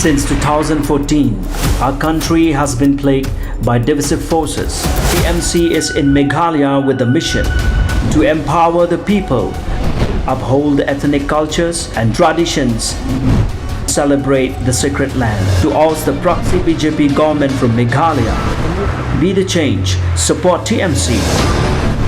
Since 2014, our country has been plagued by divisive forces. TMC is in Meghalaya with the mission to empower the people, uphold ethnic cultures and traditions, celebrate the sacred land. To oust the proxy BJP government from Meghalaya, be the change, support TMC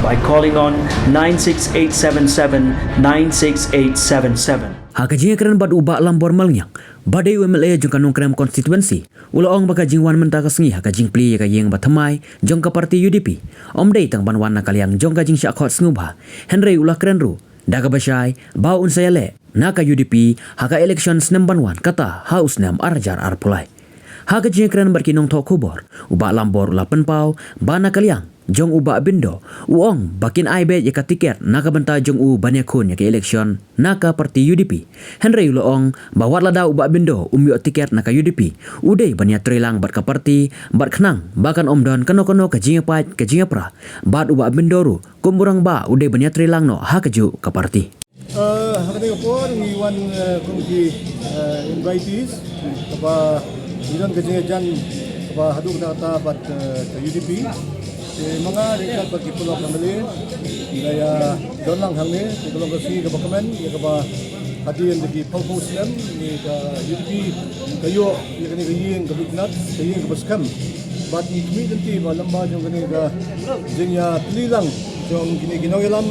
by calling on 96877 96877. Hakajing keren bad ubak lambor malnyang badai UMLA jong kanong krem konstituensi ulaong bakajing wan menta kasngi hakajing pli kayeng bathamai jong ka parti UDP omdei tang banwan na kalyang jong kajing syakhot snguba Henry ulah keren ru daga basai bau unsayale naka UDP haka elections nembanwan kata haus nam arjar arpulai hakajing keren berkinong tok kubor ubak lambor ulah penpau bana kalyang jong ubak bindo uong bakin aibe yaka tiket naka benta jong u banyakun yaka election naka parti UDP Henry uloong bawat lada ubak bindo umyo tiket naka UDP udai banyak trilang bat ka parti bat khnang bahkan omdon kano-kano ka jingapat ka jingapra bat ubak bindo ru kumburang ba udai banyak trilang no hakaju ka parti hakani po ni wan komiti invitees kapa ilan ka jingajan kapa haduk data bat ka UDP mga rekat bagi pulau kembali gaya donlang hangni pulau kasi ke bakamen ya ke hadian bagi pau Islam ni ke UDP kayo ya kini kayeng ke buknat kayeng ke baskam bat ni kami nanti lamba jong kini ke jengya tililang jong kini ginawilam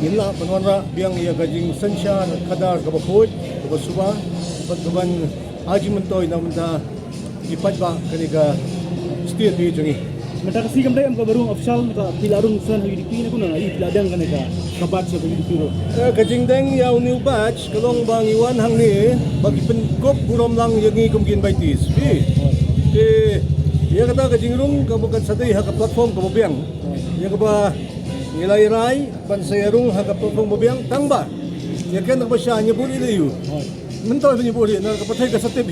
ginla panwanra biang ya gajing sensya kadar ke bakut ke basuba bat keban haji mentoy namda ipat ba kini ke state di jongi. Mata kasi kam dai am ka barung official ka pilarung san UDP na kuna ai piladang kan ka kabat sa UDP ro kajing deng yaw new batch kalong bang iwan hang ni bagi penkop burom lang yangi kumkin baitis ya kata kajing rung ka bukan sadai ha ka platform ka bobiang ya ka ba nilai rai ban sayarung ha ka platform bobiang tangba ya kan ka ba sya nyeburi leyu mentol nyeburi na ka patay ka satib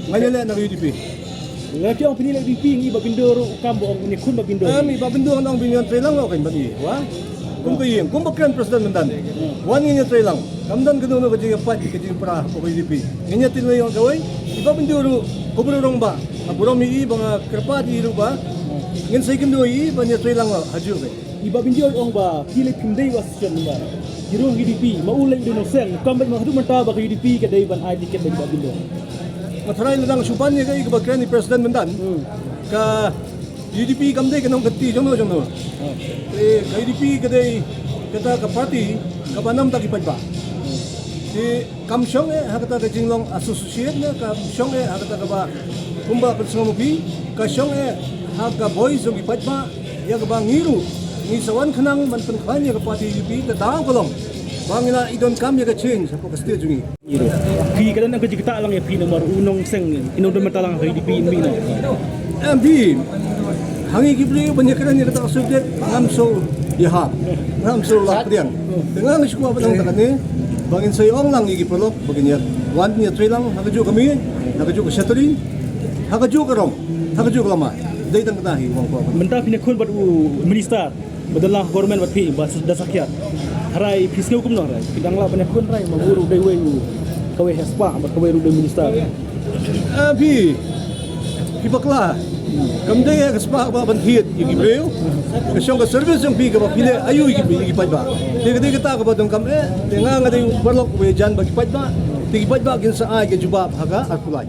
ngayala na UDP. Lagi orang pinilai UDP ni babindo ro kambo ang ni kun babindo. Ami babindo ang binyan trelang no kan bani. Wa. Kum kayeng, kum bakran president mandan. Wan niya trelang. Kamdan gano no kajing pat kajing pra ko UDP. Niya tinay ang gaway. Babindo ro kubro rong ba. Aburo mi mga krapati ro ba. Ngin say kindo ba niya trelang haju ba. Babindo ang ba pilih pindai wasyan ba. Girong UDP maulay do no seng kambay mahadu manta ba UDP kadai ban ID ket babindo. Matray na lang suban niya kay kabagran ni President Mandan ka UDP kamday kanong gati jono ka UDP kaday kata ka party kabanam takipad ba kamsyong hakata ka jinglong associate na kamsyong hakata ka ba kumba personopi kasyong haka boys yung ipad ba ya ka ba ngiru ni sawan kanang manpan niya ka party UDP ka daang kolong bangina idon kam ya ka change hapo ka still jungi Pi kadang ang kita lang ya pi nomor unong seng inodon matalang UDP mi no. MB hangi gibli banyak kadang ni kata subjek ngamso diha ngamso lakriang dengan isku apa nang takani bangin say ong lang igipolok baganya wan niya tray lang hagaju kami hagaju ka shatri hagaju ka rom hagaju ka lama dai tang katahi wang ko Menta pinakun bad minister badalah government bad pi bas dasakyat harai fiscal hukum no rai pidangla pinakun rai maguru dai we kawai hespa kawai rude minister abi bakla kamday hespa ba banhit igibreu kasyong ka service yung pi ka ba pile ayu igipad ba tigay ka ka ba dong kam nga day barlok we jan bagipad ba tigipad ba gin sa ay ka jubab haga at kulay